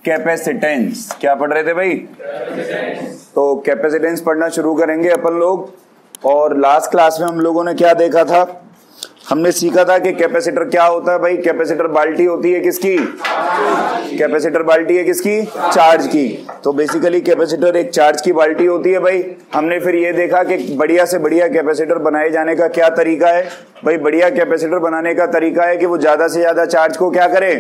Capacitance. क्या पढ़ रहे थे भाई? तो कैपेसिटेंस पढ़ना शुरू करेंगे अपन लोग। और लास्ट क्लास में हम लोगों ने क्या देखा था? हमने सीखा था कि कैपेसिटर क्या होता है भाई। कैपेसिटर बाल्टी होती है किसकी? कैपेसिटर बाल्टी है किसकी? चार्ज की। तो बेसिकली कैपेसिटर एक चार्ज की बाल्टी होती है भाई। हमने फिर ये देखा कि बढ़िया से बढ़िया कैपेसिटर बनाए जाने का क्या तरीका है भाई। बढ़िया कैपेसिटर बनाने का तरीका है कि वो ज्यादा से ज्यादा चार्ज को क्या करे,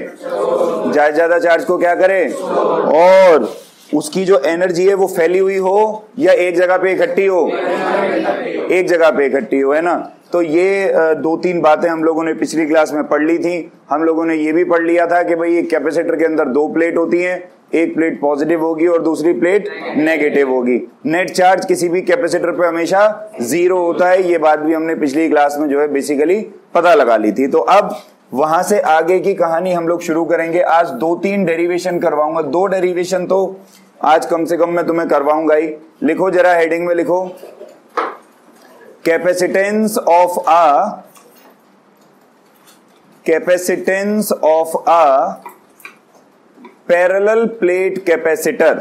ज्यादा चार्ज को क्या करे, और उसकी जो एनर्जी है वो फैली हुई हो या एक जगह पे इकट्ठी हो, एक जगह पे इकट्ठी हो, है ना। तो ये दो तीन बातें हम लोगों ने पिछली क्लास में पढ़ ली थी। हम लोगों ने ये भी पढ़ लिया था कि भाई एक कैपेसिटर के अंदर दो प्लेट होती हैं, एक प्लेट पॉजिटिव होगी और दूसरी प्लेट नेगेटिव होगी। नेट चार्ज किसी भी कैपेसिटर पे हमेशा जीरो होता है। ये बात भी हमने पिछली क्लास में जो है बेसिकली पता लगा ली थी। तो अब वहां से आगे की कहानी हम लोग शुरू करेंगे। आज दो तीन डेरिवेशन करवाऊंगा। दो डेरिवेशन तो आज कम से कम मैं तुम्हें करवाऊंगा ही। लिखो जरा, हेडिंग में लिखो, capacitance of a parallel plate capacitor.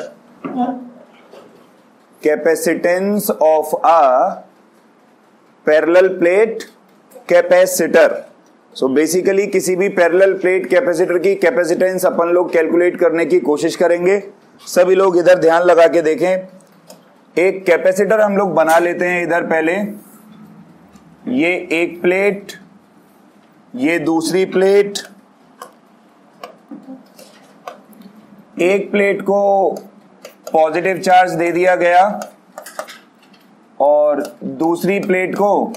Capacitance of a parallel plate capacitor. So basically किसी भी पैरेलल प्लेट कैपेसिटर की कैपेसिटेंस अपन लोग कैलकुलेट करने की कोशिश करेंगे। सभी लोग इधर ध्यान लगा के देखें। एक कैपेसिटर हम लोग बना लेते हैं इधर। पहले ये एक प्लेट, ये दूसरी प्लेट। एक प्लेट को पॉजिटिव चार्ज दे दिया गया और दूसरी प्लेट को,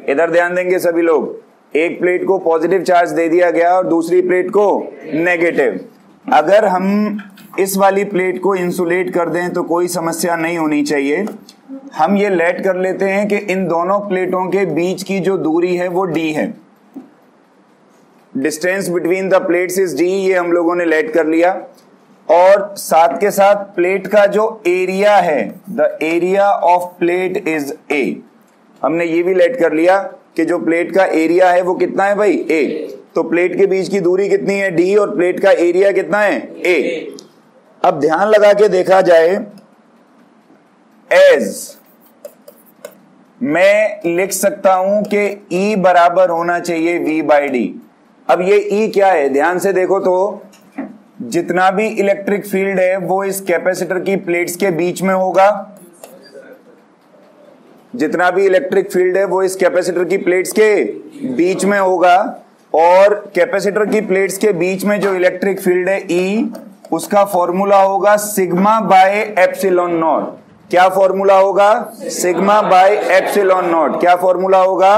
इधर ध्यान देंगे सभी लोग, एक प्लेट को पॉजिटिव चार्ज दे दिया गया और दूसरी प्लेट को नेगेटिव। अगर हम इस वाली प्लेट को इंसुलेट कर दें तो कोई समस्या नहीं होनी चाहिए। हम ये लेट कर लेते हैं कि इन दोनों प्लेटों के बीच की जो दूरी है वो d है। Distance between the plates is d, ये हम लोगों ने लेट कर लिया। और साथ के साथ प्लेट का जो एरिया है, the area of plate is a, हमने ये भी लेट कर लिया कि जो प्लेट का एरिया है वो कितना है भाई, a। तो प्लेट के बीच की दूरी कितनी है, d, और प्लेट का एरिया कितना है, a। अब ध्यान लगा के देखा जाए, एज मैं लिख सकता हूं कि E बराबर होना चाहिए V बाई डी। अब ये E क्या है, ध्यान से देखो तो जितना भी इलेक्ट्रिक फील्ड है वो इस कैपेसिटर की प्लेट्स के बीच में होगा। जितना भी इलेक्ट्रिक फील्ड है वो इस कैपेसिटर की प्लेट्स के बीच में होगा। और कैपेसिटर की प्लेट्स के बीच में जो इलेक्ट्रिक फील्ड है E, उसका फॉर्मूला होगा सिग्मा बाय एप्सिलॉन नॉट। क्या फॉर्मूला होगा, सिग्मा बाय एप्सिलॉन नॉट। क्या फॉर्मूला होगा,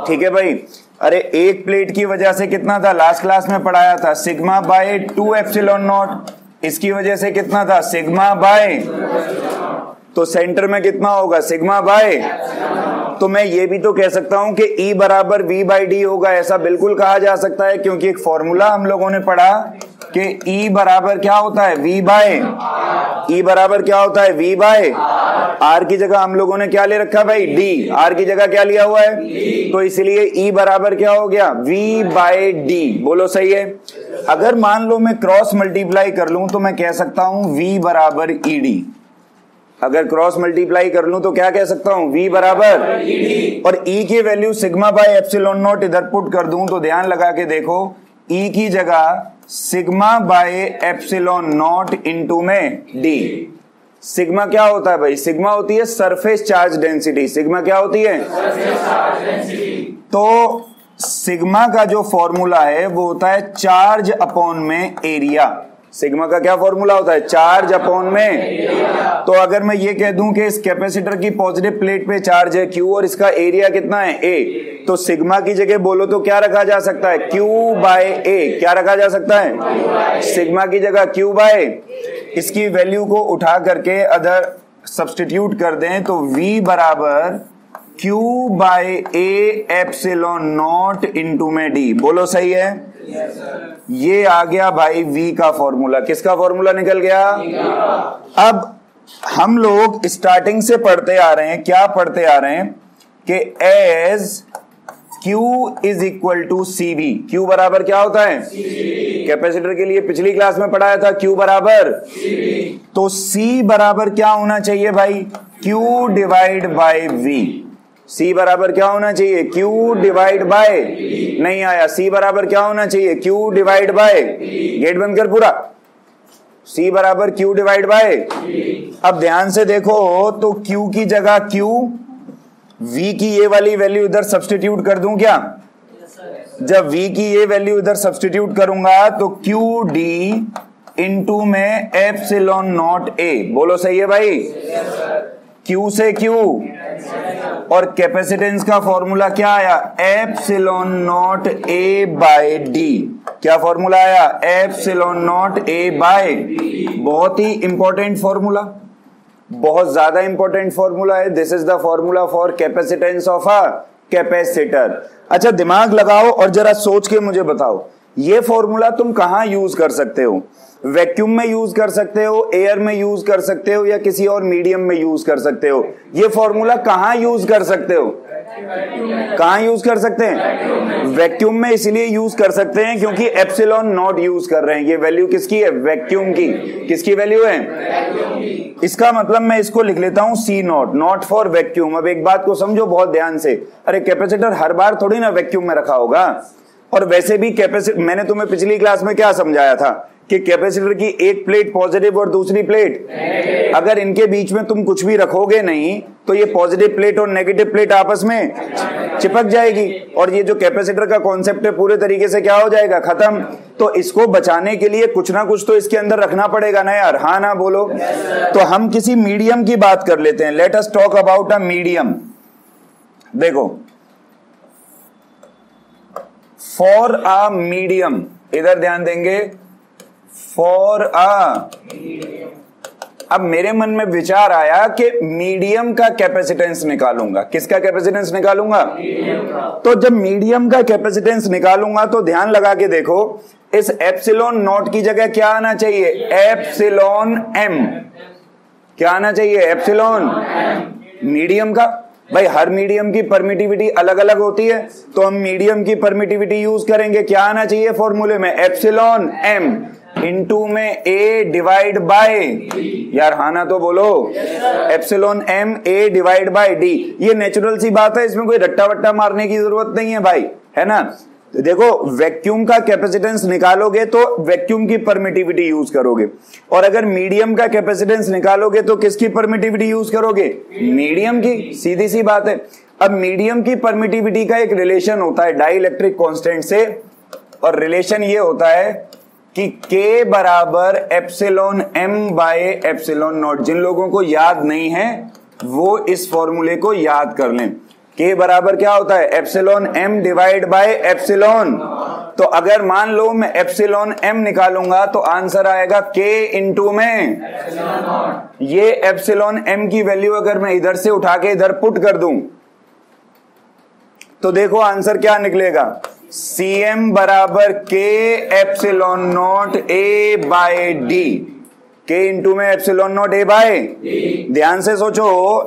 ठीक है भाई। अरे एक प्लेट की वजह से कितना था, लास्ट क्लास में पढ़ाया था, सिग्मा बाय 2 एप्सिलॉन नॉट। इसकी वजह से कितना था, सिग्मा बाय, तो सेंटर में कितना होगा, सिग्मा बाय। तो मैं ये भी तो कह सकता हूं कि E बराबर V बाई डी होगा। ऐसा बिल्कुल कहा जा सकता है क्योंकि एक फॉर्मूला हम लोगों ने पढ़ा कि E बराबर क्या होता है, V बाय, E बराबर क्या होता है, V बाय R। की जगह हम लोगों ने क्या ले रखा भाई, D। R की जगह क्या लिया हुआ है, तो इसलिए E बराबर क्या हो गया, V बाय डी। बोलो सही है। अगर मान लो मैं क्रॉस मल्टीप्लाई कर लूं तो मैं कह सकता हूं V बराबर ED। अगर क्रॉस मल्टीप्लाई कर लूं तो क्या कह सकता हूं, V बराबर और E की value sigma bye epsilon not इधर पुट कर दूं तो ध्यान लगा के देखो, E की जगह sigma bye epsilon naught into में D। सिग्मा क्या होता है भाई, सिग्मा होती है सरफेस चार्ज डेंसिटी। सिग्मा क्या होती है, सरफेस चार्ज डेंसिटी। तो सिग्मा का जो फॉर्मूला है वो होता है चार्ज अपॉन में एरिया। सिग्मा का क्या फॉर्मूला होता है, चार्ज अपॉन में। तो अगर मैं ये कह दूं कि इस कैपेसिटर की पॉजिटिव प्लेट पे चार्ज है Q और इसका एरिया कितना है A, तो सिग्मा की जगह बोलो तो क्या रखा जा सकता है, Q बाय A। क्या रखा जा सकता है, सिग्मा की जगह Q बाय। इसकी वैल्यू को उठा करके अदर सब्स्टिट्यूट कर दें तो V बराबर Q by A epsilon naught into में D। बोलो सही है। ये आ गया भाई V का फॉर्मूला। किसका फॉर्मूला निकल गया। अब हम लोग स्टार्टिंग से पढ़ते आ रहे हैं, क्या पढ़ते आ रहे हैं कि as Q is equal to CV। Q बराबर क्या होता है? कैपेसिटर के लिए पिछली क्लास में पढ़ाया था, Q बराबर तो C बराबर क्या होना चाहिए भाई? Q divide by V। C बराबर क्या होना चाहिए? Q डिवाइड बाय, नहीं आया। C बराबर क्या होना चाहिए? Q डिवाइड बाय, गेट बंद कर पूरा। C बराबर Q डिवाइड बाय। अब ध्यान से देखो तो Q की जगह Q, V की ये वाली वैल्यू इधर सब्स्टिट्यूट कर दूं क्या? जब V की ये वैल्यू इधर सब्स्टिट्यूट करूंगा तो QD इंटू में एप्सिलॉन नॉट A। बोलो सही है भाई? Q से Q और कैपेसिटेंस का फॉर्मूला क्या आया? Epsilon naught A by D। क्या फॉर्मूला आया? Epsilon naught A by. बहुत ही इंपॉर्टेंट फॉर्मूला, बहुत ज्यादा इंपॉर्टेंट फॉर्मूला है। This is the formula for capacitance of a capacitor. अच्छा दिमाग लगाओ और जरा सोच के मुझे बताओ, ये फॉर्मूला तुम कहां यूज कर सकते हो? वैक्यूम में यूज कर सकते हो, एयर में यूज कर सकते हो, या किसी और मीडियम में यूज कर सकते हो? ये फॉर्मूला कहां यूज कर सकते हो? कहां यूज कर सकते हैं? वैक्यूम में इसलिए यूज कर सकते हैं क्योंकि एप्सिलॉन नॉट यूज कर रहे हैं। ये वैल्यू किसकी है? वैक्यूम की। किसकी वैल्यू है? इसका मतलब मैं इसको लिख लेता हूं C not, not for vacuum. अब एक बात को समझो बहुत ध्यान से, अरे कैपेसिटर हर बार थोड़ी ना वैक्यूम में रखा होगा। और वैसे भी कैपेसिटर, मैंने तुम्हें पिछली क्लास में क्या समझाया था कि कैपेसिटर की एक प्लेट पॉजिटिव और दूसरी प्लेट, अगर इनके बीच में तुम कुछ भी रखोगे नहीं तो ये पॉजिटिव प्लेट और नेगेटिव प्लेट आपस में चिपक जाएगी और ये जो कैपेसिटर का कॉन्सेप्ट है पूरे तरीके से क्या हो जाएगा? खत्म। तो इसको बचाने के लिए कुछ ना कुछ तो इसके अंदर रखना पड़ेगा ना यार, हाँ ना बोलो? तो हम किसी मीडियम की बात कर लेते हैं। Let us talk about a medium. देखो, फॉर अ मीडियम, इधर ध्यान देंगे, फॉर अ, अब मेरे मन में विचार आया कि मीडियम का कैपेसिटेंस निकालूंगा। किसका कैपेसिटेंस निकालूंगा? तो जब मीडियम का कैपेसिटेंस निकालूंगा तो ध्यान लगा के देखो, इस एप्सिलॉन नॉट की जगह क्या आना चाहिए? Epsilon M। क्या आना चाहिए? एप्सिलॉन मीडियम का। भाई हर मीडियम की परमिटिविटी अलग अलग होती है, तो हम मीडियम की परमिटिविटी यूज करेंगे। क्या आना चाहिए फॉर्मूले में? एप्सिलॉन M इंटू में A डिवाइड बाय, यार हाँ ना तो बोलो, epsilon M A divide by D। ये नेचुरल सी बात है, इसमें कोई रट्टा वट्टा मारने की जरूरत नहीं है भाई, है ना? देखो, वैक्यूम का कैपेसिटेंस निकालोगे तो वैक्यूम की परमिटिविटी यूज करोगे, और अगर मीडियम का कैपेसिटेंस निकालोगे तो किसकी परमिटिविटी यूज करोगे? मीडियम की। सीधी सी बात है। अब मीडियम की परमिटिविटी का एक रिलेशन होता है डाइलेक्ट्रिक कांस्टेंट से, और रिलेशन ये होता है कि K बराबर epsilon M by epsilon naught. जिन लोगों को याद नहीं है वो इस फॉर्मूले को याद कर लें। K बराबर क्या होता है? Epsilon M divide by epsilon. तो अगर मान लो मैं एप्सिलॉन M निकालूंगा तो आंसर आएगा K इंटू में ये एप्सिलॉन M की वैल्यू अगर मैं इधर से उठा के इधर पुट कर दूं तो देखो आंसर क्या निकलेगा? Cm बराबर K epsilon naught A by D। K into में एप्सिलॉन नॉट A बाय, ध्यान से सोचो,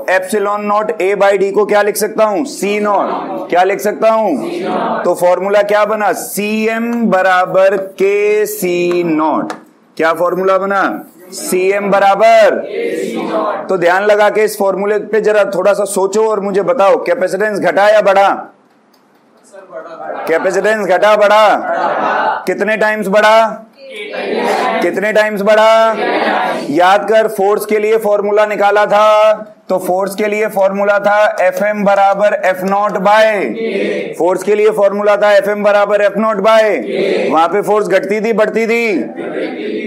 epsilon naught A by D को क्या लिख सकता हूं? C naught. क्या लिख सकता हूं? तो फॉर्मूला क्या बना? Cm बराबर K C नॉट। क्या फॉर्मूला बना? Cm बराबर। तो ध्यान लगा के इस फॉर्मूले पे जरा थोड़ा सा सोचो और मुझे बताओ, कैपेसिटेंस घटा या बढ़ा? कैपेसिटेंस घटा बढ़ा? कितने टाइम्स बढ़ा? कितने टाइम्स बढ़ा? याद कर, फोर्स के लिए फॉर्मूला निकाला था, तो फोर्स के लिए फॉर्मूला था Fm बराबर F नॉट बाय। फोर्स के लिए फॉर्मूला था Fm बराबर F नॉट बाय। वहां पे फोर्स घटती थी बढ़ती थी?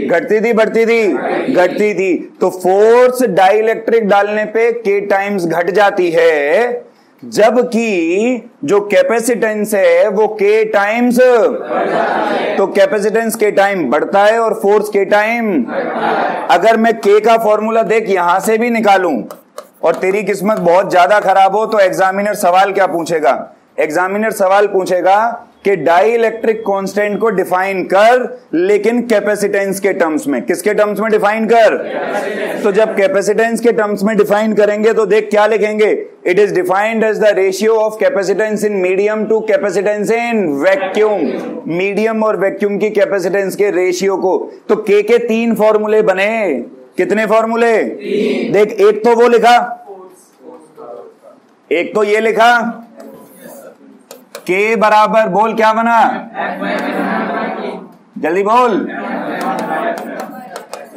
घटती थी बढ़ती थी? घटती थी। तो फोर्स डाइलेक्ट्रिक डालने पे K टाइम्स घट जाती है, जबकि जो कैपेसिटेंस है वो K टाइम्स, तो कैपेसिटेंस K टाइम बढ़ता है और फोर्स K टाइम। अगर मैं K का फॉर्मूला देख यहां से भी निकालूं और तेरी किस्मत बहुत ज्यादा खराब हो तो एग्जामिनर सवाल क्या पूछेगा? एग्जामिनर सवाल पूछेगा कि डाई इलेक्ट्रिक कांस्टेंट को डिफाइन कर, लेकिन कैपेसिटेंस के टर्म्स में। किसके टर्म्स में डिफाइन कर? तो जब कैपेसिटेंस के टर्म्स में डिफाइन करेंगे तो देख क्या लिखेंगे, it is defined as the ratio of capacitance in medium to capacitance in vacuum. Medium और वैक्यूम की कैपेसिटेंस के रेशियो को। तो के 3 फॉर्मूले बने। कितने फॉर्मूले? देख, एक तो वो लिखा, एक तो ये लिखा के बराबर, बोल क्या बना, जल्दी बोल।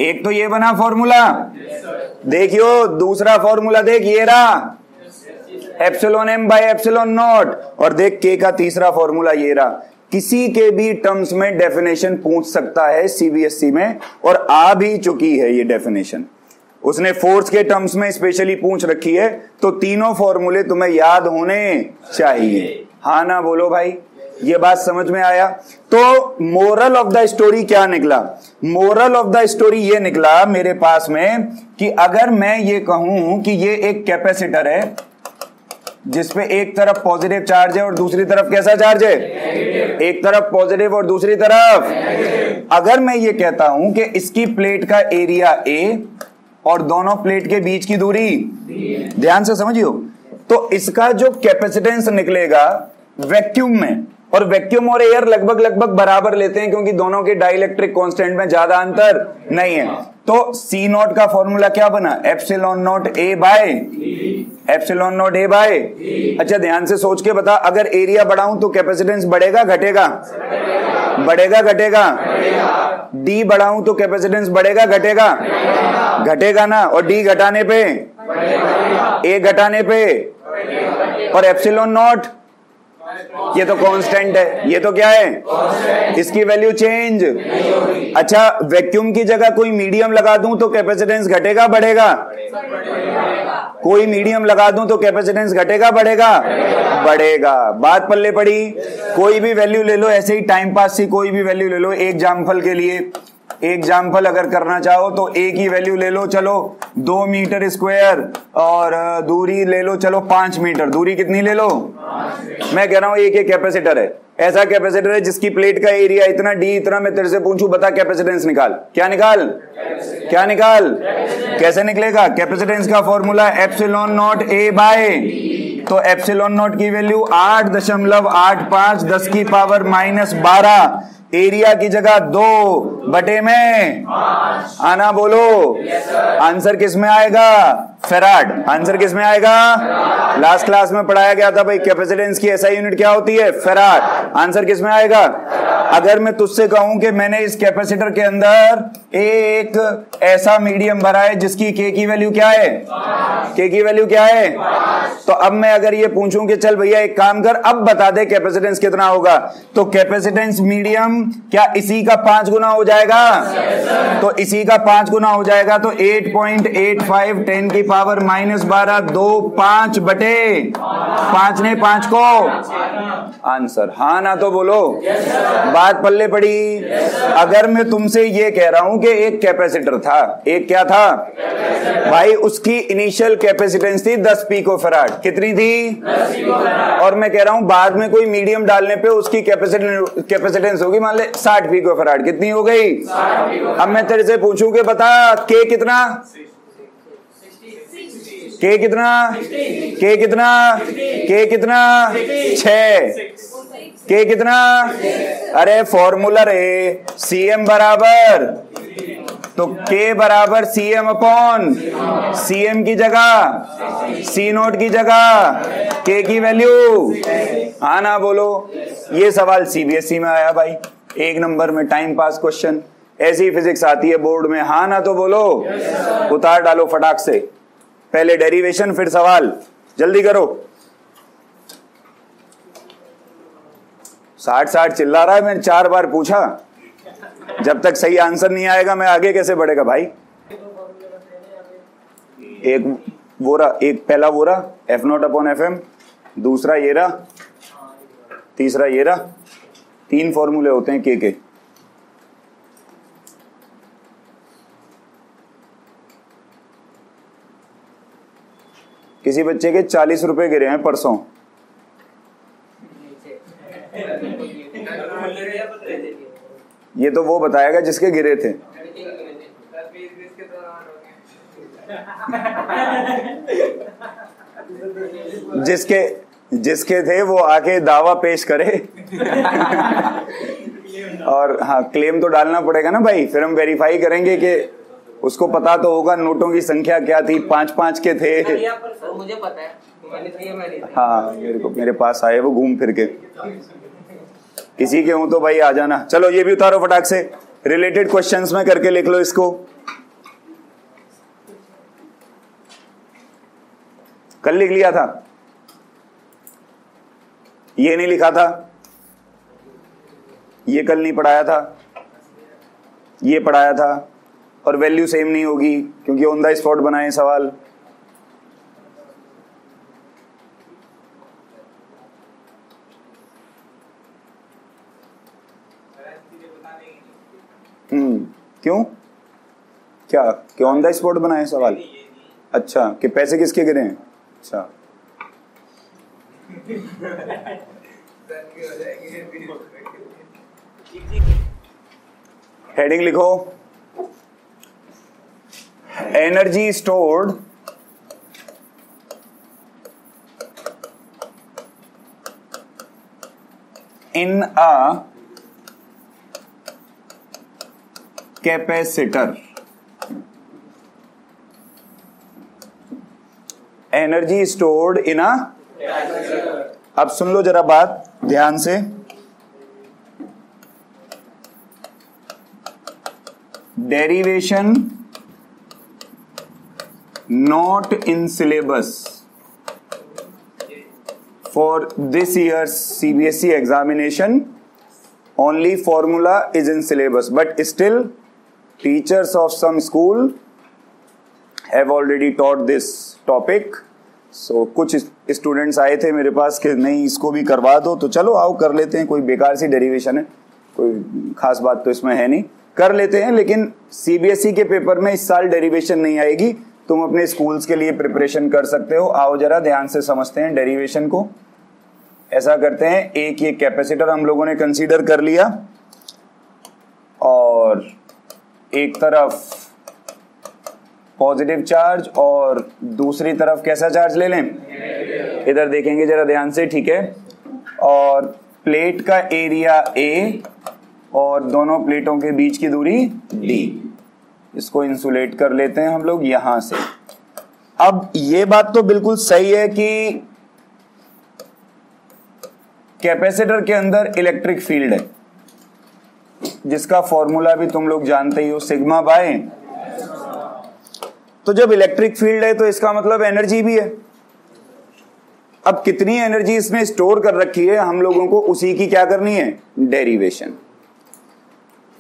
एक तो ये बना फॉर्मूला, देखियो दूसरा फॉर्मूला देख, ये रहा epsilon m by epsilon naught. और देख के का तीसरा फॉर्मूला ये रहा। किसी के भी टर्म्स में डेफिनेशन पूछ सकता है सीबीएसई में, और आ भी चुकी है ये डेफिनेशन। उसने फोर्स के टर्म्स में स्पेशली पूछ रखी है। तो तीनों फॉर्मूले तुम्हें याद होने चाहिए। हाँ ना बोलो भाई, ये बात समझ में आया? तो मोरल ऑफ द स्टोरी क्या निकला? मोरल ऑफ द स्टोरी ये निकला मेरे पास में कि अगर मैं ये कहूं कि ये एक कैपेसिटर है जिसपे एक तरफ पॉजिटिव चार्ज है और दूसरी तरफ कैसा चार्ज है? एक तरफ पॉजिटिव और दूसरी तरफ। अगर मैं ये कहता हूं कि इसकी प्लेट का एरिया ए और दोनों प्लेट के बीच की दूरी, ध्यान से समझियो, तो इसका जो कैपेसिटेंस निकलेगा वैक्यूम में, और वैक्यूम और एयर लगभग बराबर लेते हैं क्योंकि दोनों के डाइलेक्ट्रिक कांस्टेंट में ज्यादा अंतर नहीं है। तो सी नॉट का फॉर्मूला क्या बना? Epsilon naught A by epsilon naught A by. अच्छा ध्यान से सोच के बता, अगर एरिया बढ़ाऊं तो कैपेसिटेंस बढ़ेगा घटेगा? बढ़ेगा घटेगा? डी बढ़ाऊं तो कैपेसिटेंस बढ़ेगा घटेगा? घटेगा ना। और डी घटाने पे, ए घटाने पे, और एप्सिलॉन नॉट ये तो कांस्टेंट है, ये तो क्या है? इसकी वैल्यू चेंज। अच्छा वैक्यूम की जगह कोई मीडियम लगा दूं तो कैपेसिटेंस घटेगा बढ़ेगा? कोई मीडियम लगा दूं तो कैपेसिटेंस घटेगा बढ़ेगा? बढ़ेगा। बात पल्ले पड़ी। कोई भी वैल्यू ले लो, ऐसे ही टाइम पास से कोई भी वैल्यू ले लो। एक जामफल के लिए एग्जाम्पल अगर करना चाहो तो ए की वैल्यू ले लो, चलो 2 मीटर स्क्वायर, और दूरी ले लो चलो 5 मीटर। दूरी कितनी ले लो? मैं कह रहा हूं एक कैपेसिटर है, ऐसा कैपेसिटर है जिसकी प्लेट का एरिया इतना, डी इतना। मैं तेरे से पूछूं बता कैपेसिटेंस निकाल। क्या निकाल? क्या निकाल? कैसे निकलेगा? कैपेसिटेंस का formula epsilon naught A by, तो एप्सिलॉन नॉट की वैल्यू 8.85 10 की पावर -12। एरिया की जगह 2 बटे में आना बोलो। आंसर किस में आएगा? फेराड। आंसर किस में आएगा? लास्ट क्लास में पढ़ाया गया था भाई, कैपेसिटेंस की एसआई यूनिट क्या होती है? फेराड। आंसर किस में आएगा? अगर मैं तुझसे कहूं कि मैंने इस कैपेसिटर के अंदर एक ऐसा मीडियम भरा है जिसकी के की वैल्यू क्या है? के की वैल्यू क्या है? तो अब मैं अगर ये पूछूं कि चल भैया एक काम कर, अब बता दे कैपेसिटेंस कितना होगा, तो कैपेसिटेंस मीडियम क्या इसी का 5 गुना हो जाएगा? तो इसी का 5 गुना हो जाएगा। तो 8.85 10 की पावर -12 2 5 बटे 5 ने 5 को आंसर। हाँ ना तो बोलो। बात पल्ले पड़ी। अगर मैं तुमसे ये कह रहा हूं कि एक कैपेसिटर था, एक क्या था भाई, उसकी इनिशियल कैपेसिटेंस थी 10 पिकोफैराड। कितनी थी? 10 पिकोफैराड। और मैं कह रहा हूं बाद में कोई मीडियम डालने पे उसकी कैपेसिटेंस होगी मान ले 60 पिकोफैराड। कितनी हो गई? 60। अब मैं तेरे से पूछूं कि बता के कितना? के कितना? के कितना? के कितना? 6। के कितना? अरे फॉर्मूला रे, सीएम बराबर, तो के बराबर सीएम अपॉन सीएम की जगह सी नोट की जगह के की वैल्यू। हाँ ना बोलो। ये सवाल सीबीएसई में आया भाई, 1 नंबर में टाइम पास क्वेश्चन। ऐसी फिजिक्स आती है बोर्ड में। हाँ ना तो बोलो। उतार डालो फटाक से, पहले डेरिवेशन फिर सवाल। जल्दी करो। 60 चिल्ला रहा है। मैंने 4 बार पूछा, जब तक सही आंसर नहीं आएगा मैं आगे कैसे बढ़ेगा भाई? एक वो रहा, एक पहला वो रहा F0/FM, दूसरा ये रहा, तीसरा ये रहा। 3 फॉर्मूले होते हैं के। किसी बच्चे के 40 रुपए गिरे हैं परसों। ये तो वो बताएगा जिसके गिरे थे। जिसके थे वो आके दावा पेश करे। और हाँ, क्लेम तो डालना पड़ेगा ना भाई, फिर हम वेरीफाई करेंगे कि उसको पता तो होगा नोटों की संख्या क्या थी, 5-5 के थे। मुझे पता है, हाँ, मेरे पास आए वो घूम फिर के। किसी के हूं तो भाई आ जाना। चलो ये भी उतारो फटाक से, रिलेटेड क्वेश्चंस में करके लिख लो इसको। कल लिख लिया था, ये नहीं लिखा था, ये कल नहीं पढ़ाया था, ये पढ़ाया था, और वैल्यू सेम नहीं होगी क्योंकि ऑन द स्पॉट बनाए सवाल। क्यों, क्या कि ऑन द स्पॉट बनाए सवाल? अच्छा, कि पैसे किसके गिरे हैं? अच्छा, हेडिंग लिखो, energy stored in a capacitor. Energy stored in a, अब सुन लो जरा बात ध्यान से, derivation not in syllabus for this years CBSE examination, only formula is in syllabus, but still teachers of some school have already taught this topic. So कुछ students आए थे मेरे पास कि नहीं इसको भी करवा दो, तो चलो आओ कर लेते हैं, कोई बेकार सी डेरिवेशन है, कोई खास बात तो इसमें है नहीं, कर लेते हैं। लेकिन CBSE के पेपर में इस साल डेरिवेशन नहीं आएगी, तुम अपने स्कूल्स के लिए प्रिपरेशन कर सकते हो। आओ जरा ध्यान से समझते हैं डेरिवेशन को। ऐसा करते हैं, एक ये कैपेसिटर हम लोगों ने कंसीडर कर लिया, और एक तरफ पॉजिटिव चार्ज और दूसरी तरफ कैसा चार्ज ले लें? इधर देखेंगे जरा ध्यान से, ठीक है। और प्लेट का एरिया A और दोनों प्लेटों के बीच की दूरी D, इसको इंसुलेट कर लेते हैं हम लोग यहां से। अब ये बात तो बिल्कुल सही है कि कैपेसिटर के अंदर इलेक्ट्रिक फील्ड है, जिसका फॉर्मूला भी तुम लोग जानते ही हो, सिग्मा बाय। तो जब इलेक्ट्रिक फील्ड है तो इसका मतलब एनर्जी भी है। अब कितनी एनर्जी इसमें स्टोर कर रखी है, हम लोगों को उसी की क्या करनी है? डेरिवेशन।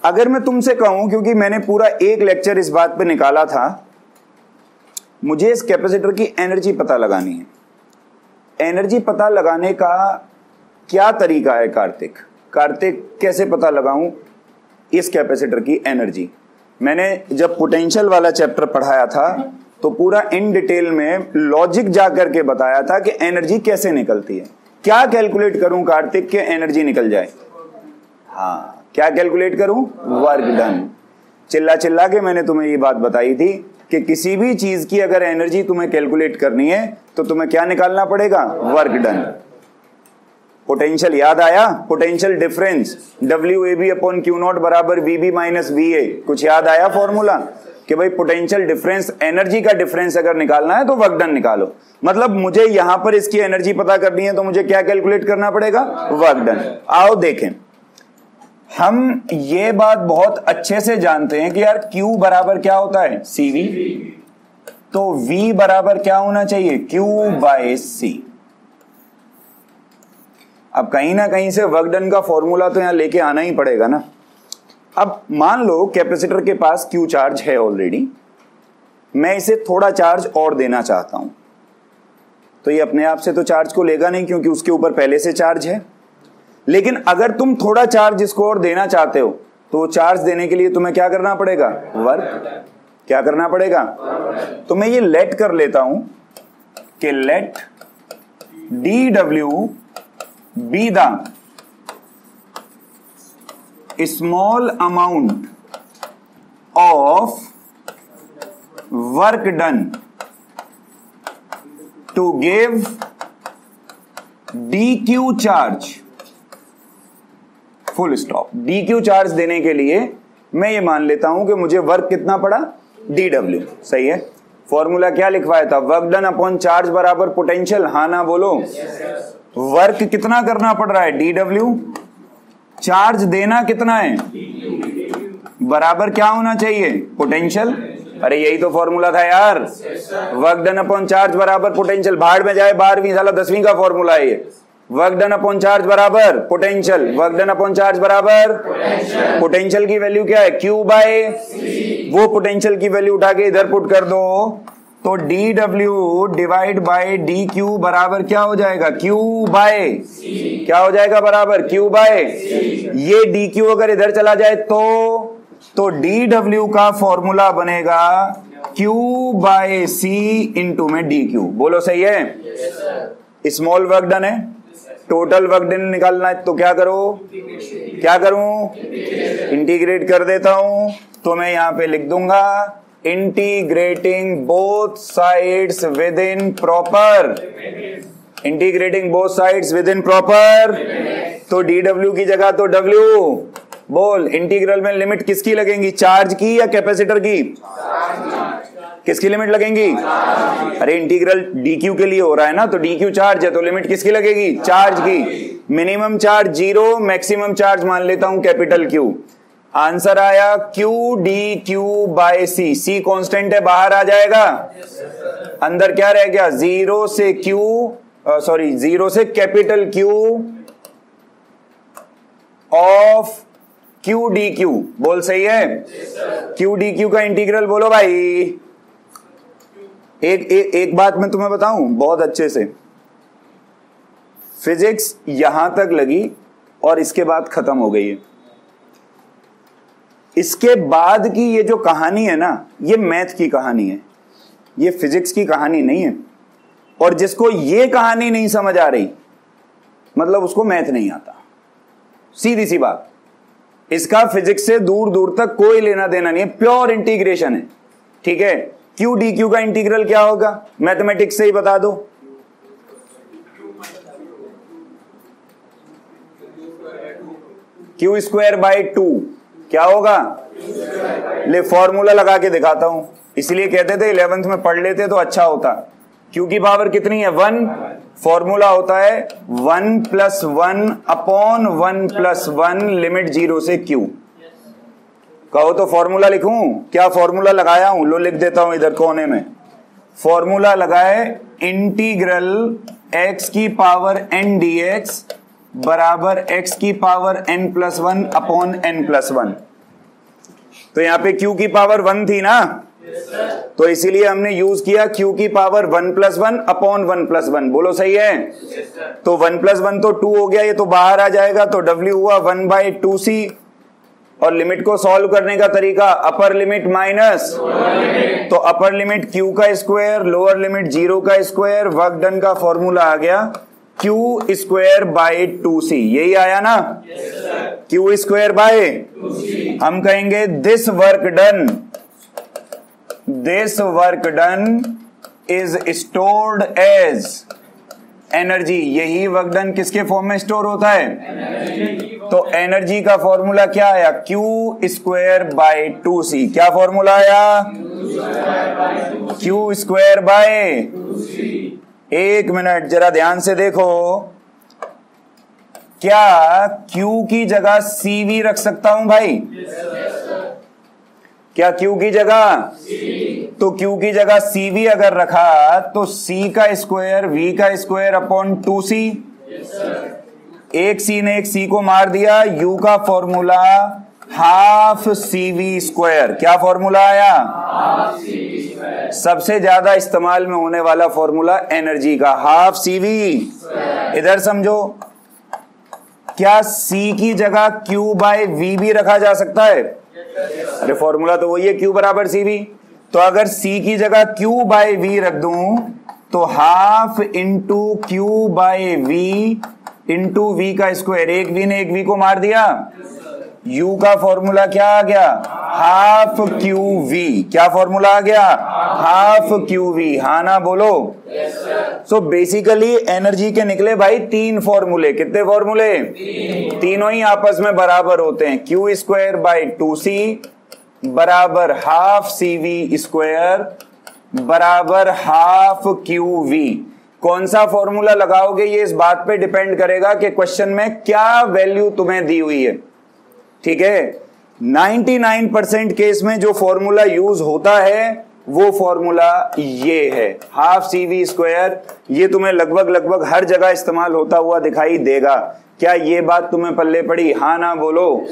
अगर मैं तुमसे कहूं, क्योंकि मैंने पूरा एक लेक्चर इस बात पे निकाला था, मुझे इस कैपेसिटर की एनर्जी पता लगानी है। एनर्जी पता लगाने का क्या तरीका है कार्तिक? कैसे पता लगाऊं इस कैपेसिटर की एनर्जी? मैंने जब पोटेंशियल वाला चैप्टर पढ़ाया था तो पूरा इन डिटेल में लॉजिक जा करके बताया था कि एनर्जी कैसे निकलती है। क्या कैलकुलेट करूं कार्तिक के एनर्जी निकल जाए? हाँ, क्या कैलकुलेट करूं? Work done. चिल्ला चिल्ला के मैंने तुम्हें ये बात बताई थी कि किसी भी चीज की अगर एनर्जी तुम्हें कैलकुलेट करनी है तो तुम्हें क्या निकालना पड़ेगा? Work done. पोटेंशियल याद आया? Potential difference WAB upon Q0 बराबर VB माइनस VA। कुछ याद आया फॉर्मूला कि भाई पोटेंशियल डिफरेंस, एनर्जी का डिफरेंस अगर निकालना है तो वर्क डन निकालो। मतलब मुझे यहां पर इसकी एनर्जी पता करनी है तो मुझे क्या कैलकुलेट करना पड़ेगा? Work done. आओ देखें, हम ये बात बहुत अच्छे से जानते हैं कि यार Q बराबर क्या होता है? CV। तो V बराबर क्या होना चाहिए? Q by C। अब कहीं ना कहीं से वर्क डन का फॉर्मूला तो यहां लेके आना ही पड़ेगा ना। अब मान लो कैपेसिटर के पास Q चार्ज है ऑलरेडी, मैं इसे थोड़ा चार्ज और देना चाहता हूं, तो ये अपने आप से तो चार्ज को लेगा नहीं क्योंकि उसके ऊपर पहले से चार्ज है। लेकिन अगर तुम थोड़ा चार्ज इसको और देना चाहते हो तो चार्ज देने के लिए तुम्हें क्या करना पड़ेगा? वर्क। क्या करना पड़ेगा? तो मैं ये लेट कर लेता हूं कि let dW be the small amount of work done to give DQ charge, full stop. DQ charge देने के लिए मैं ये मान लेता हूं कि मुझे वर्क कितना पड़ा, DW। सही है। फॉर्मूला क्या लिखवाया था, वर्क डन अपॉन चार्ज बराबर पोटेंशियल। हाँ ना बोलो। वर्क कितना करना पड़ रहा है, DW। चार्ज देना कितना है, बराबर क्या होना चाहिए, पोटेंशियल। अरे यही तो फॉर्मूला था यार, वर्क डन अपॉन चार्ज बराबर पोटेंशियल। भाड़ में जाए 12वीं साला 10वीं का फॉर्मूला है ये। वर्क डन अपॉन चार्ज बराबर potential, work done upon charge बराबर पोटेंशियल की वैल्यू क्या है, Q बाय। वो पोटेंशियल की वैल्यू उठा के इधर पुट कर दो तो DW डिवाइड बाय DQ बराबर क्या हो जाएगा, Q बाय। क्या हो जाएगा, बराबर Q बाय। ये DQ अगर इधर चला जाए तो DW का फॉर्मूला बनेगा Q बाय C इंटू में DQ। बोलो सही है। स्मॉल वर्क डन है, टोटल वर्क डन निकालना है तो क्या करो, क्या करूं, इंटीग्रेट कर देता हूं। तो मैं यहां पे लिख दूंगा integrating both sides with in proper, integrating both sides with in proper. तो DW की जगह तो W। बोल, इंटीग्रल में लिमिट किसकी लगेंगी, चार्ज की या कैपेसिटर की, किसकी लिमिट लगेंगी। अरे इंटीग्रल DQ के लिए हो रहा है ना, तो DQ चार्ज है तो लिमिट किसकी लगेगी, चार्ज की। मिनिमम चार्ज 0, मैक्सिमम चार्ज मान लेता हूं कैपिटल Q। आंसर आया Q DQ by C। C constant है, बाहर आ जाएगा। अंदर क्या रह गया, 0 से Q, सॉरी 0 से capital Q of Q DQ। बोल सही है। Q DQ का इंटीग्रल बोलो भाई। एक बात मैं तुम्हें बताऊं बहुत अच्छे से, फिजिक्स यहां तक लगी और इसके बाद खत्म हो गई है। इसके बाद की ये जो कहानी है ना, ये मैथ की कहानी है, ये फिजिक्स की कहानी नहीं है। और जिसको ये कहानी नहीं समझ आ रही, मतलब उसको मैथ नहीं आता, सीधी सी बात। इसका फिजिक्स से दूर दूर तक कोई लेना देना नहीं है, प्योर इंटीग्रेशन है। ठीक है। Q DQ का इंटीग्रल क्या होगा, मैथमेटिक्स से ही बता दो। Q स्क्वायर बाय 2 क्या होगा, ले फॉर्मूला लगा के दिखाता हूं। इसलिए कहते थे 11th में पढ़ लेते तो अच्छा होता। Q की पावर कितनी है, 1। फॉर्मूला होता है 1 + 1 अपॉन 1 + 1 लिमिट 0 से Q। कहो तो फॉर्मूला लिखूं, क्या फॉर्मूला लगाया हूं, लो लिख देता हूं इधर कोने में। फॉर्मूला लगाए इंटीग्रल x की पावर n dx बराबर x की पावर n+1 अपॉन n+1। तो यहां पे Q की पावर 1 थी ना, तो इसीलिए हमने यूज किया Q की पावर 1+1 अपॉन 1+1। बोलो सही है। तो 1+1 तो 2 हो गया, ये तो बाहर आ जाएगा, तो W हुआ 1/2C। और लिमिट को सॉल्व करने का तरीका, अपर लिमिट माइनस, तो अपर लिमिट Q का स्क्वायर, लोअर लिमिट 0 का स्क्वायर। वर्क डन का फॉर्मूला आ गया Q स्क्वायर बाय 2C। यही आया ना, Q स्क्वायर बाय, हम कहेंगे this work done is stored as energy. यही वर्क डन किसके फॉर्म में स्टोर होता है, तो एनर्जी का फॉर्मूला क्या आया, Q स्क्वायर बाय 2C। क्या फॉर्मूला आया, Q स्क्वायर बाय। एक मिनट जरा ध्यान से देखो, क्या Q की जगह CV रख सकता हूं भाई, क्या Q की जगह, तो Q की जगह CV अगर रखा तो C का स्क्वायर V का स्क्वायर अपॉन 2C। एक C ने एक C को मार दिया, U का फॉर्मूला हाफ CV स्क्वायर। क्या फॉर्मूला आया, सबसे ज्यादा इस्तेमाल में होने वाला फॉर्मूला एनर्जी का, हाफ CV। इधर समझो, क्या C की जगह Q बाय V भी रखा जा सकता है, अरे फॉर्मूला तो वही है Q बराबर CV। तो अगर C की जगह Q बाय V रख दूं तो half into Q by V into V का स्क्वायर। एक V ने एक V को मार दिया, U का फॉर्मूला क्या आ गया, हाफ क्यू वी। क्या फॉर्मूला आ गया, हाफ क्यू वी। हाँ ना बोलो। सो बेसिकली एनर्जी के निकले भाई तीन फॉर्मूले। कितने फॉर्मूले, तीनों ही आपस में बराबर होते हैं। क्यू स्क्वायर बाई 2c बराबर हाफ सी वी स्क्वायर बराबर हाफ क्यू वी। कौन सा फॉर्मूला लगाओगे ये इस बात पे डिपेंड करेगा कि क्वेश्चन में क्या वैल्यू तुम्हें दी हुई है। ठीक है, 99% केस में जो फॉर्मूला यूज होता है वो फॉर्मूला ये है, हाफ सी वी स्क्वायर। ये तुम्हें लगभग हर जगह इस्तेमाल होता हुआ दिखाई देगा। क्या ये बात तुम्हें पल्ले पड़ी, हाँ ना बोलो।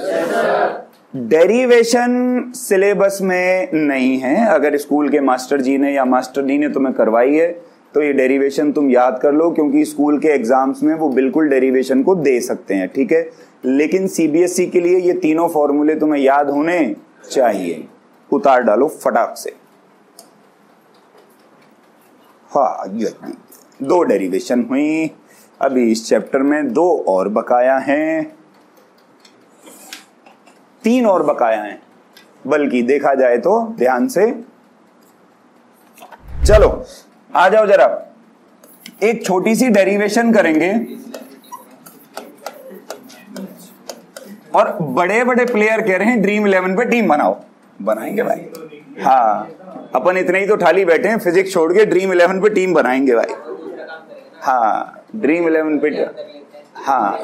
डेरिवेशन सिलेबस में नहीं है। अगर स्कूल के मास्टर जी ने या मास्टर जी ने तुम्हें करवाई है तो ये डेरिवेशन तुम याद कर लो, क्योंकि स्कूल के एग्जाम्स में वो बिल्कुल डेरिवेशन को दे सकते हैं। ठीक है, लेकिन सीबीएसई के लिए ये तीनों फॉर्मूले तुम्हें याद होने चाहिए। उतार डालो फटाक से। हाँ, ये 2 डेरिवेशन हुई। अभी इस चैप्टर में 2 और बकाया हैं, 3 और बकाया हैं बल्कि देखा जाए तो ध्यान से। चलो आ जाओ जरा, एक छोटी सी डेरिवेशन करेंगे और बड़े बड़े प्लेयर कह रहे हैं ड्रीम 11 पे टीम बनाओ। बनाएंगे भाई, हाँ अपन इतने ही तो ठाली बैठे हैं, फिजिक्स छोड़ के ड्रीम 11 पे टीम बनाएंगे भाई। हाँ ड्रीम 11 पे, हाँ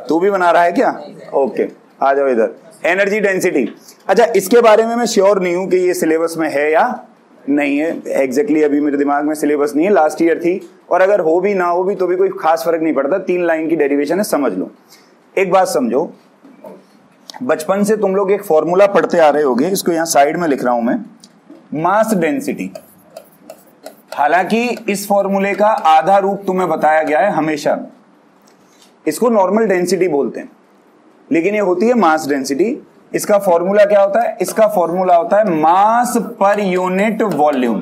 तू भी बना रहा है क्या, ओके आ जाओ इधर। एनर्जी डेंसिटी, अच्छा इसके बारे में मैं श्योर नहीं हूं कि ये सिलेबस में है या नहीं है। एग्जैक्टली अभी मेरे दिमाग में सिलेबस नहीं है, लास्ट ईयर थी, और अगर हो भी ना हो भी तो भी कोई खास फर्क नहीं पड़ता। 3 लाइन की डेरिवेशन है, समझ लो। एक बात समझो, बचपन से तुम लोग एक फॉर्मूला पढ़ते आ रहे होगे, इसको यहां साइड में लिख रहा हूं मैं, मास डेंसिटी। हालांकि इस फॉर्मूले का आधा रूप तुम्हें बताया गया है हमेशा, इसको नॉर्मल डेंसिटी बोलते हैं, लेकिन ये होती है मास डेंसिटी। इसका फॉर्मूला क्या होता है, इसका फॉर्मूला होता है मास पर यूनिट वॉल्यूम।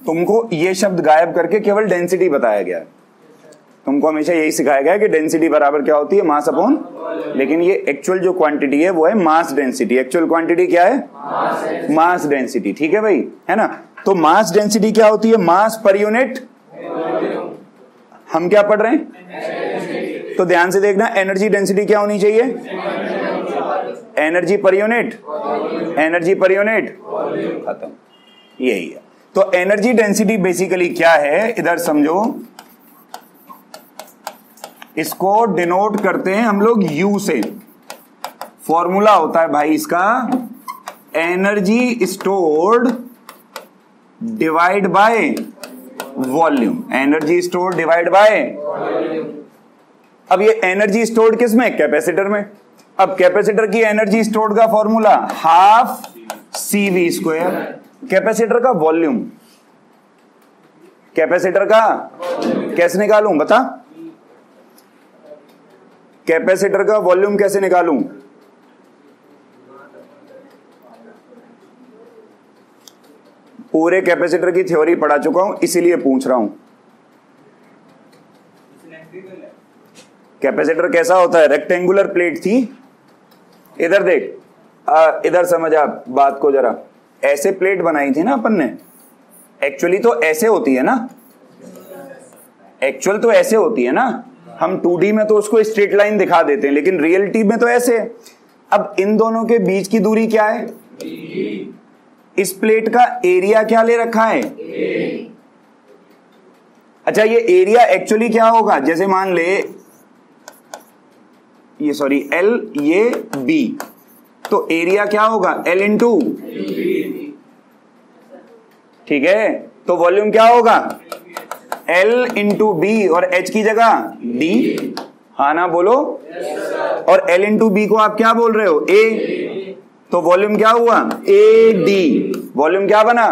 तुमको ये शब्द गायब करके केवल डेंसिटी बताया गया है। तुमको हमेशा यही सिखाया गया है कि डेंसिटी बराबर क्या होती है, मास अपॉन, लेकिन ये एक्चुअल जो क्वांटिटी है वो है मास डेंसिटी। एक्चुअल क्वांटिटी क्या है, मास डेंसिटी। ठीक है भाई, है ना। तो मास डेंसिटी क्या होती है, मास पर यूनिट। हम क्या पढ़ रहे हैं, तो ध्यान से देखना, एनर्जी डेंसिटी क्या होनी चाहिए, energy per unit, energy per unit, खत्म, यही है। तो एनर्जी डेंसिटी बेसिकली क्या है, इधर समझो, इसको डिनोट करते हैं हम लोग यू से। फॉर्मूला होता है भाई इसका energy stored divide by volume, energy stored divide by. अब ये एनर्जी स्टोर्ड किस में, कैपेसिटर में। अब कैपेसिटर की एनर्जी स्टोर्ड का formula half c v square. Capacitor का वॉल्यूम, कैपेसिटर का कैसे निकालूं बता, कैपेसिटर का वॉल्यूम कैसे निकालूं, पूरे कैपेसिटर की थ्योरी पढ़ा चुका हूं इसीलिए पूछ रहा हूं। कैपेसिटर कैसा होता है, रेक्टेंगुलर प्लेट थी, इधर देख, इधर समझ आप बात को जरा। ऐसे प्लेट बनाई थी ना अपन ने, एक्चुअली तो ऐसे होती है ना, एक्चुअल तो ऐसे होती है ना। हम 2D में तो उसको स्ट्रेट लाइन दिखा देते हैं, लेकिन रियलिटी में तो ऐसे। अब इन दोनों के बीच की दूरी क्या है, इस प्लेट का एरिया क्या ले रखा है, अच्छा ये एरिया एक्चुअली क्या होगा, जैसे मान ले ये सॉरी L ये B, तो एरिया क्या होगा L इंटू, ठीक है। तो वॉल्यूम क्या होगा L इंटू बी, और H की जगह D, हाँ ना बोलो। और L इंटू बी को आप क्या बोल रहे हो, A, तो वॉल्यूम क्या हुआ AD। वॉल्यूम क्या बना,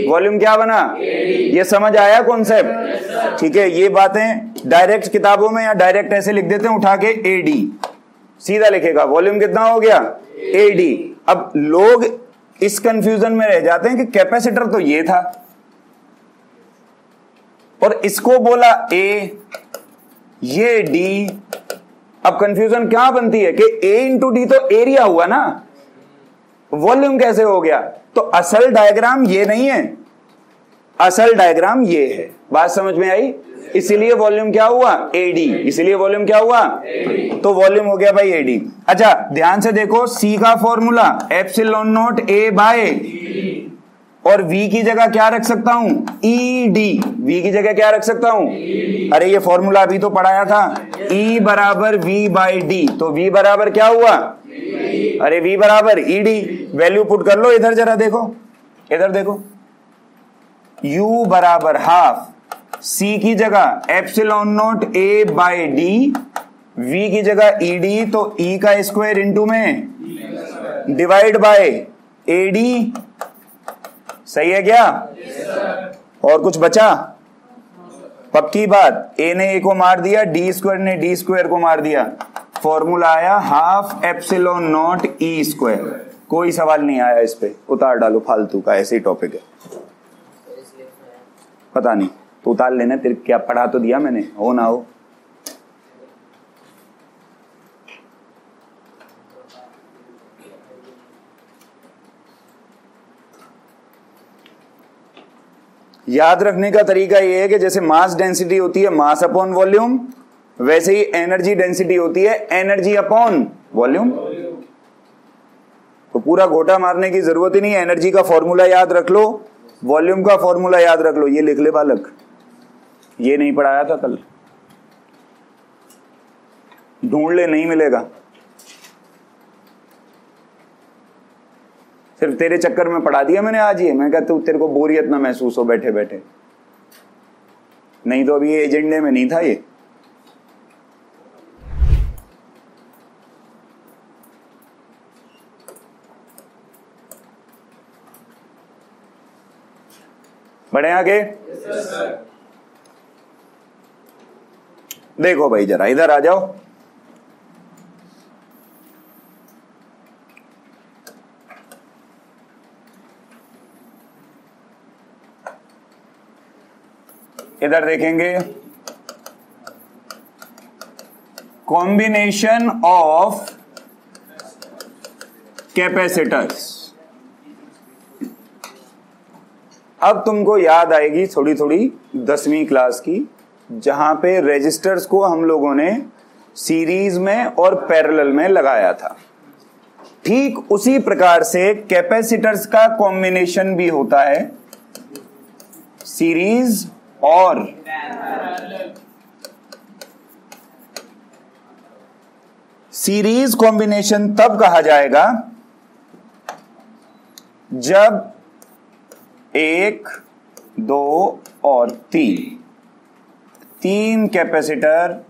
वॉल्यूम क्या बना, ये समझ आया कॉन्सेप्ट, ठीक है। ये बातें डायरेक्ट किताबों में या डायरेक्ट ऐसे लिख देते हैं उठा के AD, सीधा लिखेगा वॉल्यूम कितना हो गया AD। अब लोग इस कंफ्यूजन में रह जाते हैं कि कैपेसिटर तो ये था और इसको बोला A, ये D अब कंफ्यूजन क्या बनती है कि A इंटू डी तो एरिया हुआ ना, वॉल्यूम कैसे हो गया? तो असल डायग्राम ये नहीं है, असल डायग्राम ये है। बात समझ में आई? इसीलिए वॉल्यूम क्या हुआ? एडी। इसीलिए वॉल्यूम क्या हुआ? तो वॉल्यूम हो गया भाई एडी। अच्छा ध्यान से देखो, सी का formula epsilon naught A by, और V की जगह क्या रख सकता हूं? E D. V की जगह क्या रख सकता हूं? अरे ये फॉर्मूला अभी तो पढ़ाया था, E बराबर V बाई डी। तो V बराबर क्या हुआ? अरे V बराबर ई डी। वैल्यू पुट कर लो इधर, जरा देखो, इधर देखो, U बराबर हाफ, C की जगह epsilon naught A by D, V की जगह ई डी, तो E का स्क्वायर इंटू में डिवाइड बाय ए डी। सही है क्या? और कुछ बचा? पक्की बात, ए ने ए को मार दिया, डी स्क्वायर ने डी स्क्वायर को मार दिया, फॉर्मूला आया half epsilon not E square. कोई सवाल नहीं आया इस पे, उतार डालो, फालतू का ऐसे ही टॉपिक है, पता नहीं तो उतार लेना। तेरे क्या पढ़ा तो दिया मैंने, हो ना हो। याद रखने का तरीका यह है कि जैसे मास डेंसिटी होती है मास अपॉन वॉल्यूम, वैसे ही एनर्जी डेंसिटी होती है एनर्जी अपॉन वॉल्यूम। तो पूरा घोटा मारने की जरूरत ही नहीं है, एनर्जी का फॉर्मूला याद रख लो, वॉल्यूम का फॉर्मूला याद रख लो। ये लिख ले बालक, ये नहीं पढ़ाया था कल, ढूंढ ले, नहीं मिलेगा। सिर्फ तेरे चक्कर में पढ़ा दिया मैंने आज ये। मैं कहता हूं तेरे को बोरियत ना महसूस हो बैठे बैठे, नहीं तो अभी ये एजेंडे में नहीं था ये। बढ़े आगे? देखो भाई जरा इधर आ जाओ। इधर देखेंगे, कॉम्बिनेशन ऑफ कैपेसिटर्स। अब तुमको याद आएगी थोड़ी थोड़ी 10वीं क्लास की, जहां पे रेजिस्टर्स को हम लोगों ने सीरीज में और पैरेलल में लगाया था। ठीक उसी प्रकार से कैपेसिटर्स का कॉम्बिनेशन भी होता है, सीरीज और सीरीज कॉम्बिनेशन तब कहा जाएगा जब 1, 2 और 3 कैपेसिटर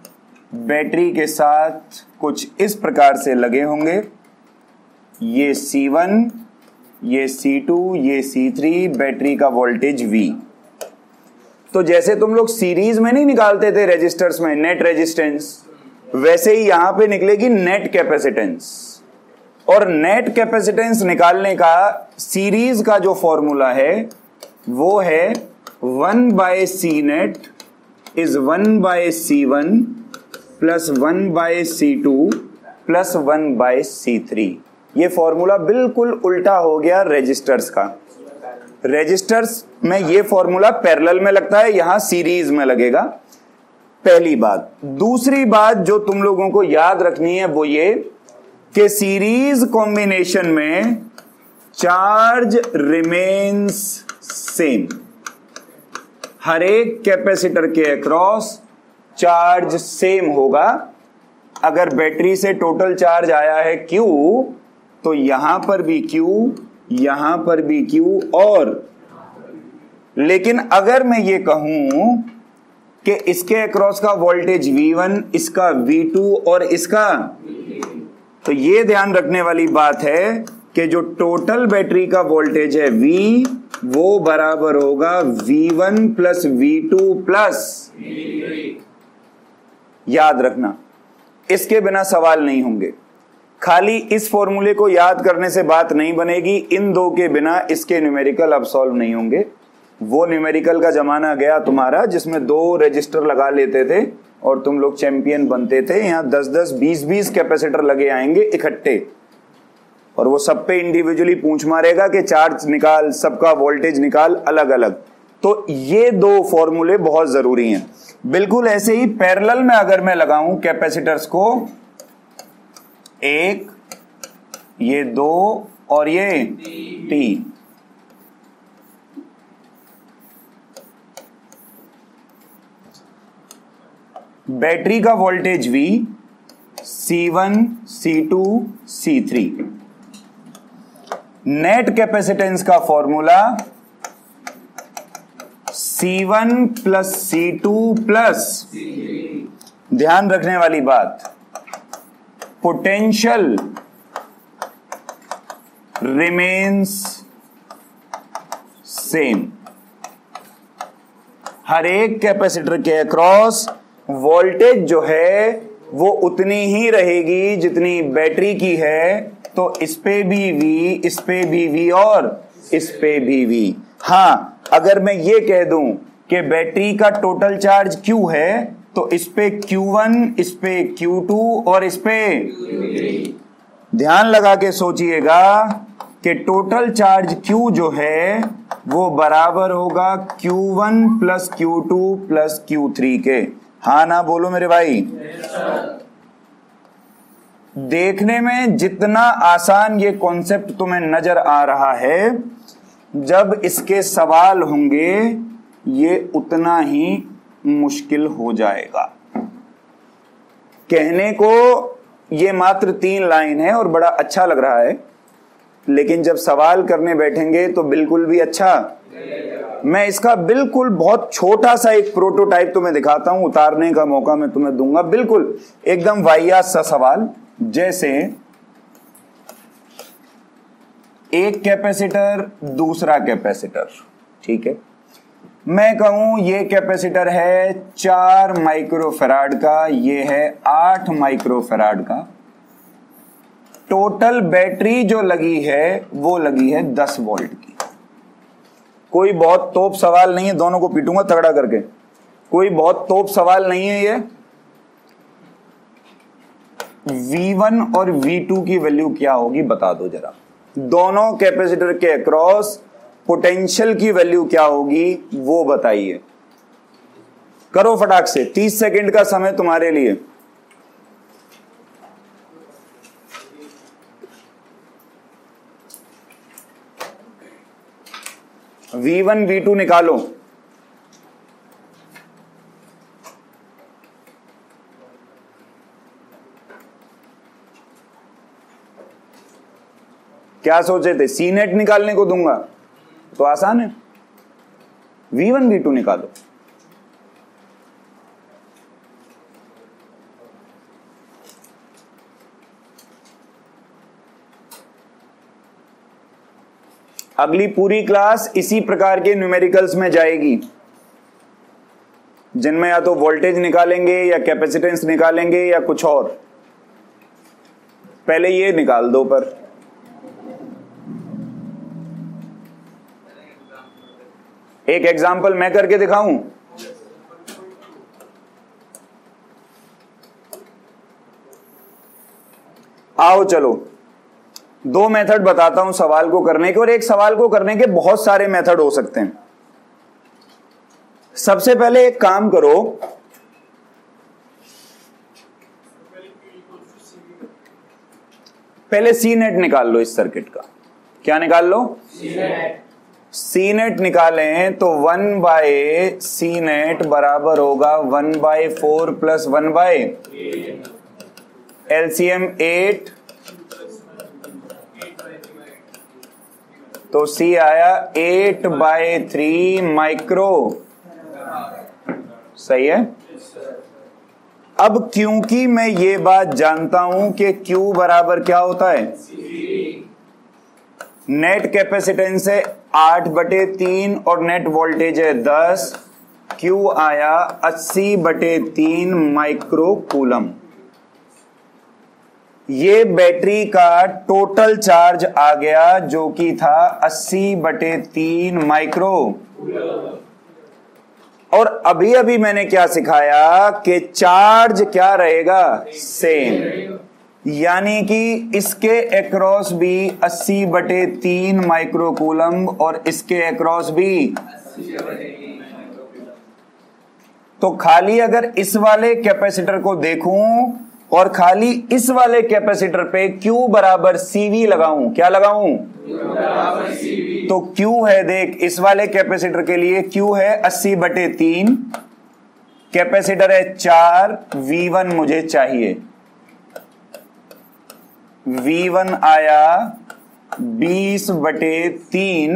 बैटरी के साथ कुछ इस प्रकार से लगे होंगे। ये C1, ये C2, ये C3, बैटरी का वोल्टेज V। तो जैसे तुम लोग सीरीज में नहीं निकालते थे रेजिस्टर्स में नेट रेजिस्टेंस, वैसे ही यहां पे निकलेगी नेट कैपेसिटेंस। और नेट कैपेसिटेंस निकालने का सीरीज का जो फॉर्मूला है वो है 1/C net is 1/C1 plus 1/C2 plus 1/C3। ये फॉर्मूला बिल्कुल उल्टा हो गया रेजिस्टर्स का। रेजिस्टर्स में ये फॉर्मूला पैरेलल में लगता है, यहां सीरीज में लगेगा। पहली बात। दूसरी बात जो तुम लोगों को याद रखनी है वो ये कि सीरीज कॉम्बिनेशन में चार्ज रिमेन्स सेम। हर एक कैपेसिटर के अक्रॉस चार्ज सेम होगा। अगर बैटरी से टोटल चार्ज आया है Q, तो यहां पर भी Q, यहां पर भी Q, और लेकिन अगर मैं ये कहूं कि इसके अक्रॉस का वोल्टेज V1, इसका V2 और इसका, तो ये ध्यान रखने वाली बात है कि जो टोटल बैटरी का वोल्टेज है V, वो बराबर होगा V1 plus V2 plus V3। याद रखना, इसके बिना सवाल नहीं होंगे। खाली इस फॉर्मूले को याद करने से बात नहीं बनेगी, इन दो के बिना इसके न्यूमेरिकल अब सॉल्व नहीं होंगे। वो न्यूमेरिकल का जमाना गया तुम्हारा जिसमें 2 रजिस्टर लगा लेते थे और तुम लोग चैंपियन बनते थे। यहाँ 10-10, 20-20 कैपेसिटर लगे आएंगे इकट्ठे, और वो सब पे इंडिविजुअली पूंछ मारेगा कि चार्ज निकाल, सबका वोल्टेज निकाल अलग अलग। तो ये दो फॉर्मूले बहुत जरूरी हैं। बिल्कुल ऐसे ही पैरेलल में अगर मैं लगाऊं कैपेसिटर्स को, एक, ये दो और ये तीन, बैटरी का voltage V, C1, C2, C3, net capacitance का formula C1 plus C2 plus, ध्यान रखने वाली बात, पोटेंशियल रिमेन्स सेम। हर एक कैपेसिटर के अक्रॉस वोल्टेज जो है वो उतनी ही रहेगी जितनी बैटरी की है। तो इस पे भी V, इस पे भी V और इस पे भी V। हाँ, अगर मैं ये कह दूं कि बैटरी का टोटल चार्ज Q है, तो इस पे Q1, इस पे Q2 और इस पे, ध्यान लगा के सोचिएगा कि टोटल चार्ज Q जो है वो बराबर होगा Q1 plus Q2 plus Q3 के। हाँ ना बोलो मेरे भाई। देखने में जितना आसान ये कॉन्सेप्ट तुम्हें नजर आ रहा है, जब इसके सवाल होंगे ये उतना ही मुश्किल हो जाएगा। कहने को ये मात्र 3 लाइन है और बड़ा अच्छा लग रहा है, लेकिन जब सवाल करने बैठेंगे तो बिल्कुल भी अच्छा। मैं इसका बिल्कुल बहुत छोटा सा एक प्रोटोटाइप तुम्हें दिखाता हूं, उतारने का मौका मैं तुम्हें दूंगा। बिल्कुल एकदम वाहियात सा सवाल, जैसे एक कैपेसिटर, दूसरा कैपेसिटर, ठीक है। मैं कहूं ये कैपेसिटर है 4 माइक्रोफैराड का, ये है 8 माइक्रोफैराड का। टोटल बैटरी जो लगी है वो लगी है 10 वोल्ट की। कोई बहुत तोप सवाल नहीं है, दोनों को पीटूंगा तगड़ा करके। कोई बहुत तोप सवाल नहीं है ये। V1 और V2 की वैल्यू क्या होगी बता दो जरा। दोनों कैपेसिटर के अक्रॉस पोटेंशियल की वैल्यू क्या होगी वो बताइए। करो फटाक से, 30 सेकंड का समय तुम्हारे लिए। V1 V2 निकालो। क्या सोचे थे, सी नेट निकालने को दूंगा? तो आसान है, V1 V2 निकालो। अगली पूरी क्लास इसी प्रकार के न्यूमेरिकल्स में जाएगी, जिनमें या तो वोल्टेज निकालेंगे या कैपेसिटेंस निकालेंगे या कुछ और। पहले ये निकाल दो। पर एक एग्जाम्पल मैं करके दिखाऊं। आओ चलो, 2 मेथड बताता हूं सवाल को करने के, और एक सवाल को करने के बहुत सारे मेथड हो सकते हैं। सबसे पहले एक काम करो, पहले सी नेट निकाल लो इस सर्किट का। क्या निकाल लो? सी नेट निकालें तो 1 बाय सी नेट बराबर होगा 1/4 प्लस 1/, एलसीएम 8, तो सी आया 8/3 माइक्रो। सही है। अब क्योंकि मैं ये बात जानता हूं कि Q बराबर क्या होता है, नेट कैपेसिटेंस है 8/3 और नेट वोल्टेज है 10, Q आया 80/3 माइक्रो कूलम। ये बैटरी का टोटल चार्ज आ गया जो कि था 80/3 माइक्रो। और अभी अभी मैंने क्या सिखाया कि चार्ज क्या रहेगा, सेम, यानी कि इसके अक्रॉस भी 80/3 माइक्रोकूलम और इसके अक्रॉस भी। तो खाली अगर इस वाले कैपेसिटर को देखूं और खाली इस वाले कैपेसिटर पे Q बराबर CV लगाऊं, क्या लगाऊं, तो Q है, देख इस वाले कैपेसिटर के लिए Q है 80/3, कैपेसिटर है 4, V1 मुझे चाहिए, V1 आया 20/3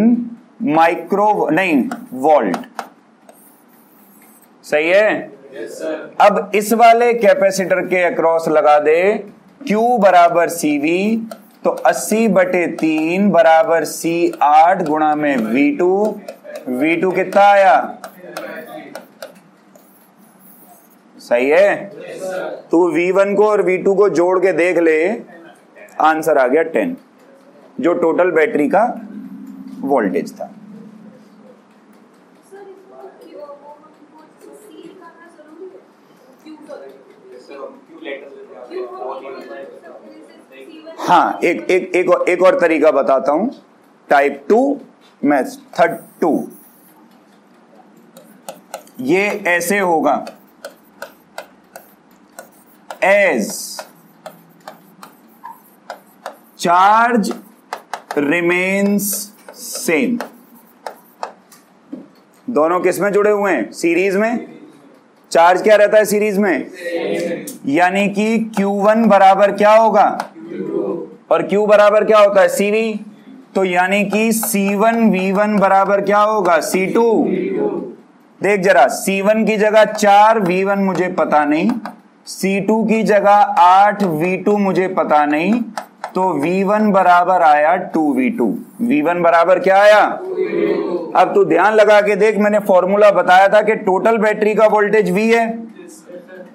माइक्रो नहीं वोल्ट, सही है। अब इस वाले कैपेसिटर के अक्रॉस लगा दे Q बराबर CV, तो 80/3 बराबर C8 गुणा में V2, V2 कितना आया, सही है। तू V1 को और V2 को जोड़ के देख ले, आंसर आ गया 10, जो टोटल बैटरी का वोल्टेज था। हाँ, एक और तरीका बताता हूं, टाइप 2 मेथड 2। ये ऐसे होगा, एज चार्ज रिमेन्स सेम, दोनों किस में जुड़े हुए हैं, सीरीज में। चार्ज क्या रहता है सीरीज में, यानी कि Q1 बराबर क्या होगा, और Q बराबर क्या होता है, CV, तो यानी कि C1 V1 बराबर क्या होगा, C2। देख जरा, C1 की जगह 4, V1 मुझे पता नहीं, C2 की जगह 8, V2 मुझे पता नहीं, तो V1 बराबर आया 2V2। V1 बराबर क्या आया, अब तू ध्यान लगा के देख, मैंने फॉर्मूला बताया था कि टोटल बैटरी का वोल्टेज V है,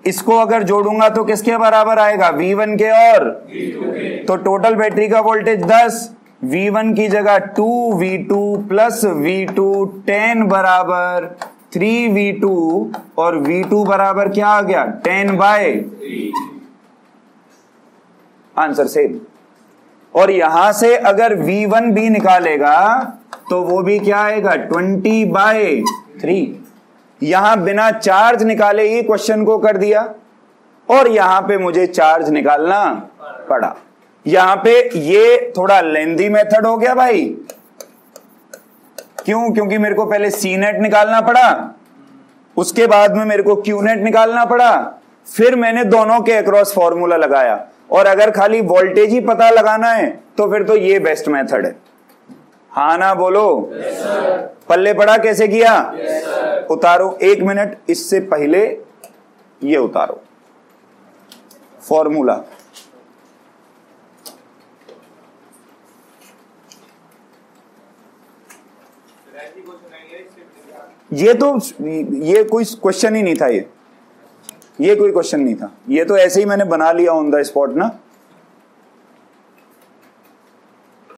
इसको अगर जोड़ूंगा तो किसके बराबर आएगा, V1 के, और तो टोटल बैटरी का वोल्टेज 10, V1 की जगह 2V2 प्लस V2 10 बराबर 3V2, और V2 बराबर क्या आ गया, 10/3, आंसर सेम। और यहां से अगर V1 भी निकालेगा तो वो भी क्या आएगा, 20/3। यहां बिना चार्ज निकाले ही क्वेश्चन को कर दिया, और यहां पे मुझे चार्ज निकालना पड़ा। यहां पे ये थोड़ा लेंथी मेथड हो गया भाई, क्यों, क्योंकि मेरे को पहले C नेट निकालना पड़ा, उसके बाद में मेरे को Q नेट निकालना पड़ा, फिर मैंने दोनों के अक्रॉस फॉर्मूला लगाया। और अगर खाली वोल्टेज ही पता लगाना है तो फिर तो ये बेस्ट मेथड है, हाँ ना बोलो। पल्ले पड़ा कैसे किया, उतारो, 1 मिनट इससे पहले ये उतारो फॉर्मूला। ये कोई क्वेश्चन ही नहीं था, ये कोई क्वेश्चन नहीं था, ये तो ऐसे ही मैंने बना लिया ऑन द स्पॉट ना।